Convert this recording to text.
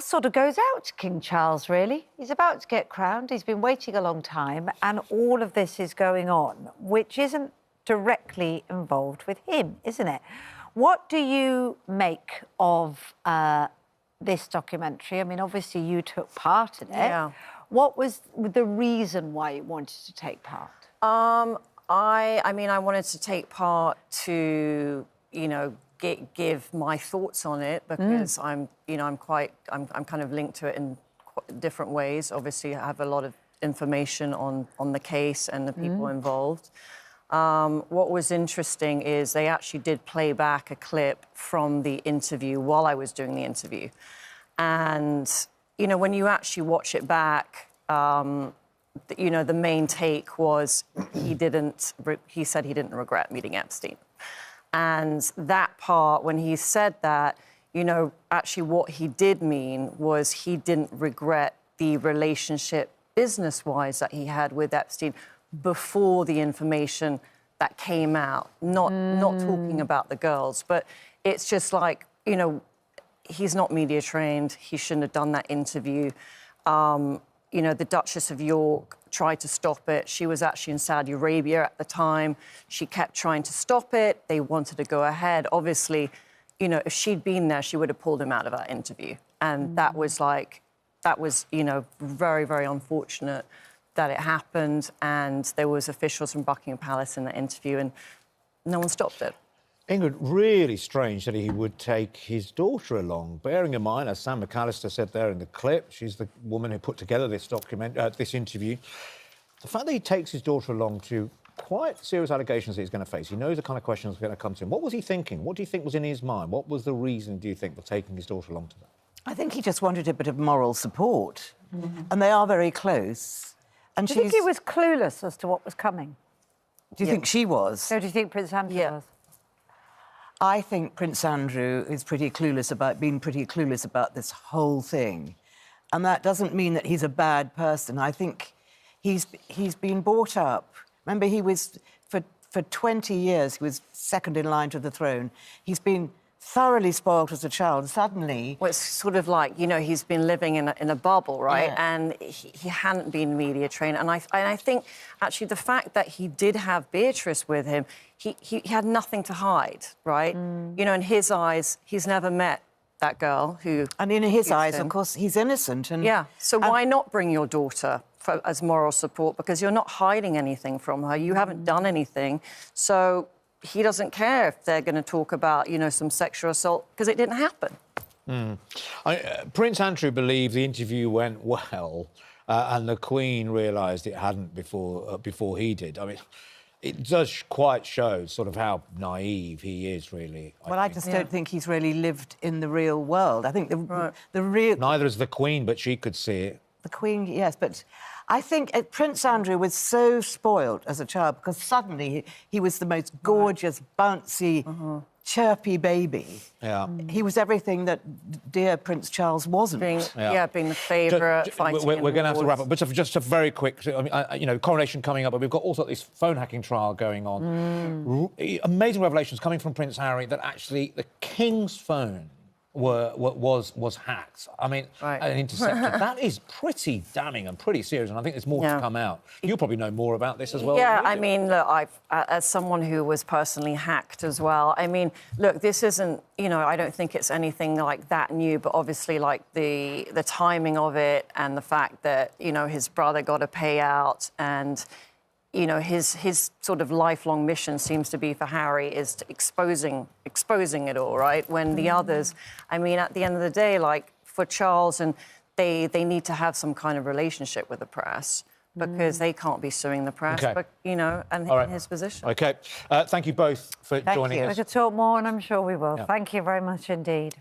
sort of goes out to King Charles, really. He's about to get crowned. He's been waiting a long time, and all of this is going on, which isn't directly involved with him, isn't it? What do you make of this documentary? I mean, obviously you took part in it. Yeah. What was the reason why you wanted to take part? I mean, I wanted to take part to, you know, give my thoughts on it because I'm kind of linked to it in different ways. Obviously, I have a lot of information on the case and the people involved. What was interesting is they actually did play back a clip from the interview while I was doing the interview. And, you know, when you actually watch it back, you know, the main take was he said he didn't regret meeting Epstein. And that part, when he said that, you know, actually what he did mean was he didn't regret the relationship business-wise that he had with Epstein before the information that came out. Not talking about the girls, but it's just like, you know, he's not media trained. He shouldn't have done that interview. You know, the Duchess of York tried to stop it. She was actually in Saudi Arabia at the time. She kept trying to stop it. They wanted to go ahead. Obviously, you know, if she'd been there, she would have pulled him out of that interview. And that was, you know, very, very unfortunate that it happened. And there was officials from Buckingham Palace in the interview and no one stopped it. Ingrid, really strange that he would take his daughter along, bearing in mind, as Sam McAllister said there in the clip, she's the woman who put together this this interview. The fact that he takes his daughter along to quite serious allegations that he's going to face, he knows the kind of questions that are going to come to him. What was he thinking? What do you think was in his mind? What was the reason, do you think, for taking his daughter along to that? I think he just wanted a bit of moral support. And they are very close. And Do you think he was clueless as to what was coming? Do you think she was? So do you think Prince Andrew was? I think Prince Andrew is pretty clueless about this whole thing. And that doesn't mean that he's a bad person. I think he's been brought up. Remember, he was, for 20 years, he was second in line to the throne. He's been thoroughly spoiled as a child. Suddenly... Well, it's sort of like, you know, he's been living in a bubble, right? Yeah. And he hadn't been media trained. And I think, actually, the fact that he did have Beatrice with him, he had nothing to hide, right? You know, in his eyes, he's never met that girl who... And in his eyes, of course, he's innocent. And, yeah, so why not bring your daughter as moral support? Because you're not hiding anything from her. You haven't done anything. So... he doesn't care if they're going to talk about, you know, some sexual assault, because it didn't happen. Prince Andrew believed the interview went well, and the Queen realised it hadn't before he did. I mean, it does quite show sort of how naive he is, really. I just don't think he's really lived in the real world. I think the real... Neither is the Queen, but she could see it. The Queen, yes, but I think Prince Andrew was so spoiled as a child because suddenly he was the most gorgeous, bouncy, chirpy baby. Yeah. He was everything that dear Prince Charles wasn't. Being the favourite, fighting. We're going to have to wrap up, but just a very quick... I mean, you know, coronation coming up, but we've got also this phone hacking trial going on. Amazing revelations coming from Prince Harry that actually the King's phone was hacked. I mean, and intercepted. That is pretty damning and pretty serious, and I think there's more to come out. You'll probably know more about this as well. Yeah, I mean, look, as someone who was personally hacked as well, I mean, look, this isn't, you know, I don't think it's anything like that new, but obviously, like, the timing of it and the fact that, you know, his brother got a payout and... you know, his sort of lifelong mission seems to be for Harry is to exposing it all, right? When the others, I mean, at the end of the day, like, for Charles, and they need to have some kind of relationship with the press because they can't be suing the press, but, you know, and in his position. OK. Thank you both for joining us. We could talk more, and I'm sure we will. Thank you very much indeed.